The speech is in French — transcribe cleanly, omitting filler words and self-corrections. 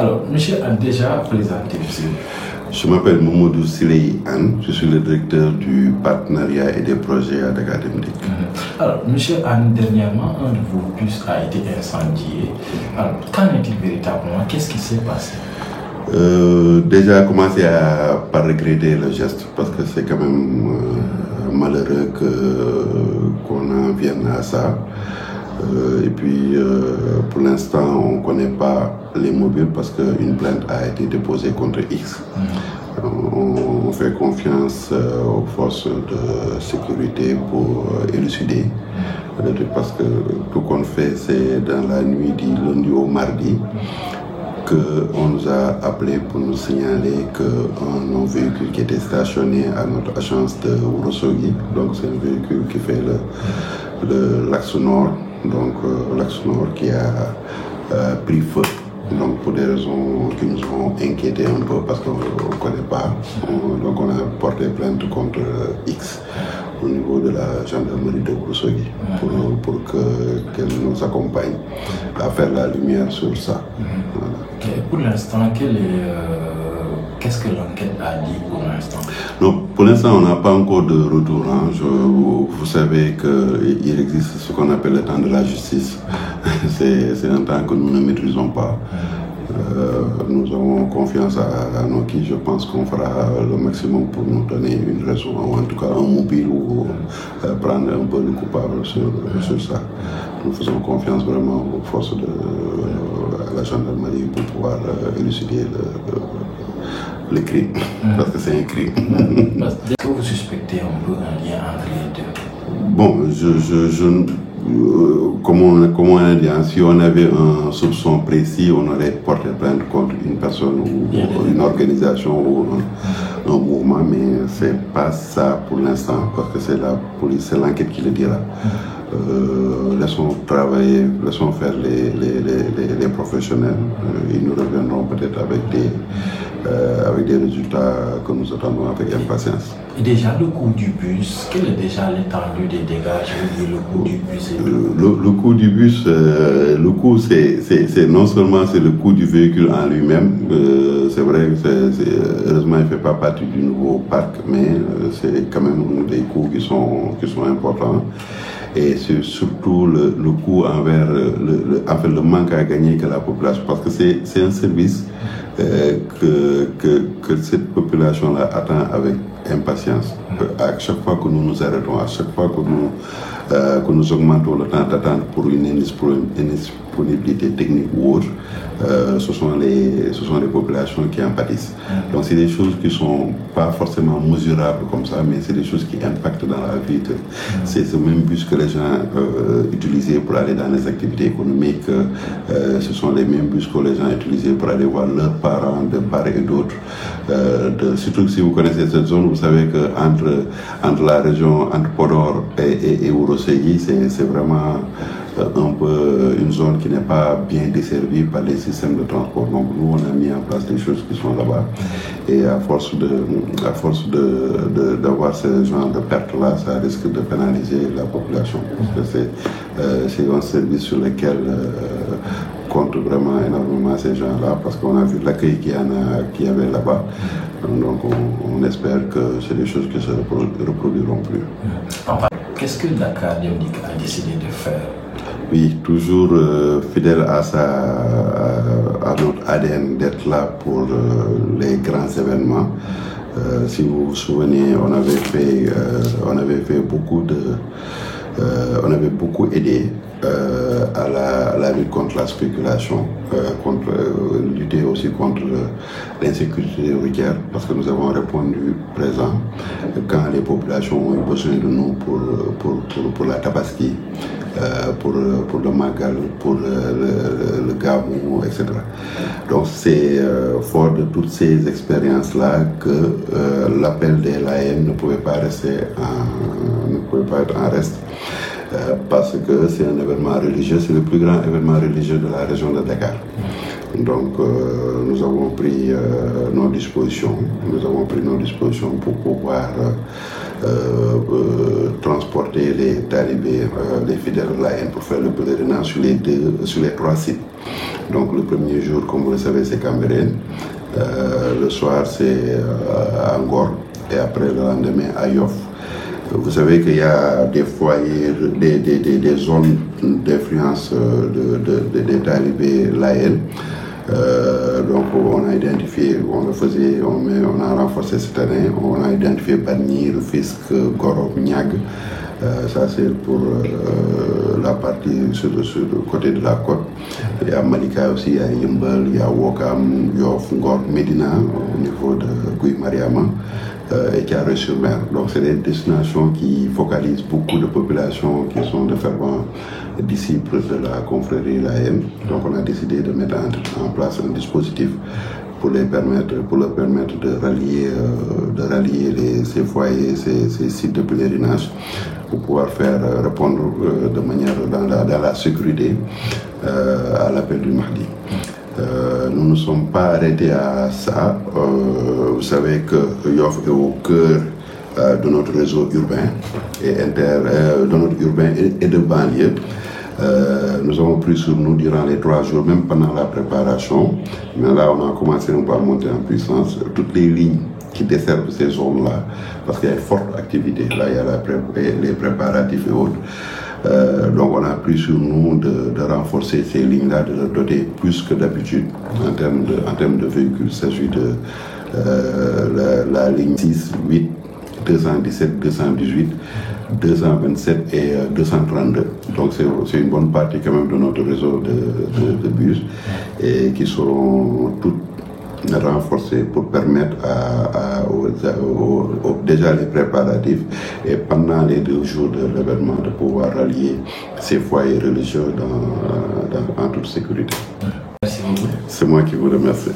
Alors, monsieur a déjà présenté. Je m'appelle Momodou Silei Anne, je suis le directeur du partenariat et des projets à Dakar Dem Dikk. Alors, monsieur Anne, dernièrement, un de vos bus a été incendié. Alors, qu'en est-il véritablement? Qu'est-ce qui s'est passé? Déjà commencé par regretter le geste parce que c'est quand même malheureux qu'on en vienne à ça. Et puis pour l'instant on ne connaît pas les mobiles parce qu'une plainte a été déposée contre X. On fait confiance aux forces de sécurité pour élucider. Parce que tout qu'on fait, c'est dans la nuit du lundi au mardi qu'on nous a appelé pour nous signaler qu'un véhicule qui était stationné à notre agence de Ourossogui, donc c'est un véhicule qui fait l'axe nord, donc l'axe nord qui a pris feu. Donc pour des raisons qui nous ont inquiétés un peu parce qu'on ne connaît pas, donc on a porté plainte contre X au niveau de la gendarmerie de Ourossogui pour qu'elle nous accompagne à faire la lumière sur ça. Voilà. Et pour l'instant, qu'est-ce que l'enquête a dit pour l'instant? Non, pour l'instant, on n'a pas encore de retour. Vous savez qu'il existe ce qu'on appelle le temps de la justice. C'est un temps que nous ne maîtrisons pas. Nous avons confiance à nos qui. Je pense qu'on fera le maximum pour nous donner une raison, ou en tout cas un mobile, ou prendre un peu le coupable sur ça. Nous faisons confiance vraiment aux forces de la gendarmerie pour pouvoir élucider le crime, parce que c'est un crime. Est-ce que vous suspectez un peu un lien entre les deux? Bon, comme on a dit, si on avait un soupçon précis, on aurait porté plainte contre une personne ou une organisation ou un mouvement, mais c'est pas ça pour l'instant, parce que c'est la police, c'est l'enquête qui le dira. Laissons travailler, laissons faire les professionnels. Ils nous reviendront peut-être avec des résultats que nous attendons avec impatience. Et déjà, le coût du bus, quelle est déjà l'étendue des dégâts? Je veux dire, le coût du bus. Le coût du bus, le coût, c'est non seulement c'est le coût du véhicule en lui-même, c'est vrai que heureusement il ne fait pas partie du nouveau parc, mais c'est quand même des coûts qui sont importants. Et c'est surtout le coût envers le manque à gagner que la population, parce que c'est un service que cette population-là attend avec impatience. À chaque fois que nous nous arrêtons, à chaque fois que nous augmentons le temps d'attente pour une indisponibilité technique ou autre, ce sont les populations qui en pâtissent. Donc c'est des choses qui ne sont pas forcément mesurables comme ça, mais c'est des choses qui impactent dans la vie. C'est ce même bus que les gens utilisaient pour aller dans les activités économiques, ce sont les mêmes bus que les gens utilisaient pour aller voir leurs parents de part et d'autre. Surtout que si vous connaissez cette zone, vous savez qu'entre la région, entre Podor et Ourossogui, c'est vraiment un peu une zone qui n'est pas bien desservie par les systèmes de transport. Donc nous, on a mis en place des choses qui sont là-bas. Et à force d'avoir ce genre de pertes-là, ça risque de pénaliser la population. Parce que c'est un service sur lequel compte vraiment énormément ces gens-là, parce qu'on a vu l'accueil qu'il y avait là-bas. Donc on espère que c'est des choses qui ne se reproduiront plus. Enfin, qu'est-ce que Dakar Dem Dikk a décidé de faire? Oui, toujours fidèle à notre ADN d'être là pour les grands événements. Si vous vous souvenez, on avait beaucoup aidé à la lutte contre la spéculation, lutter aussi contre l'insécurité routière, parce que nous avons répondu présent quand les populations ont eu besoin de nous pour la Tabaski, pour le Magal, pour le Gamou, etc. Donc c'est fort de toutes ces expériences-là que l'appel des l'AM ne pouvait pas être en reste. Parce que c'est un événement religieux, c'est le plus grand événement religieux de la région de Dakar. Donc nous avons pris nos dispositions pour pouvoir transporter les talibés, les fidèles de Layène pour faire le pèlerinage sur les 3 sites. Donc le premier jour, comme vous le savez, c'est Cambérène. Le soir, c'est à Ngor. Et après, le lendemain, à Yoff. Vous savez qu'il y a des foyers, des zones d'influence des talibés Layène. Donc on a identifié, on le faisait, on a renforcé cette année, on a identifié Bargny, Rufisque, Gorob, Niag. Ça c'est pour la partie sur le côté de la côte. Il y a Malika aussi, il y a Yeumbeul, il y a Ouakam, Yoff, Ngor, Médina au niveau de Guy Mariama et Thiaroye-sur-Mer. Donc c'est des destinations qui focalisent beaucoup de populations qui sont de fervents disciples de la confrérie Layène. Donc on a décidé de mettre en place un dispositif pour leur permettre de rallier ces foyers, ces sites de pèlerinage, pour pouvoir faire répondre de manière dans la sécurité à l'appel du Mahdi. Nous ne sommes pas arrêtés à ça. Vous savez que Yoff est au cœur de notre réseau urbain et de banlieue. Nous avons pris sur nous durant les 3 jours, même pendant la préparation. Mais là, on a commencé un peu à monter en puissance. Toutes les lignes qui desservent ces zones-là, parce qu'il y a une forte activité. Là, il y a les préparatifs et autres. Donc, on a pris sur nous de renforcer ces lignes-là, de les doter plus que d'habitude en termes de véhicules. Il s'agit de la ligne 6, 8, 217, 218, 227 et 232. Donc c'est une bonne partie quand même de notre réseau de bus et qui seront toutes renforcées pour permettre déjà les préparatifs et pendant les 2 jours de l'événement de pouvoir rallier ces foyers religieux en toute sécurité. Merci beaucoup. C'est moi qui vous remercie.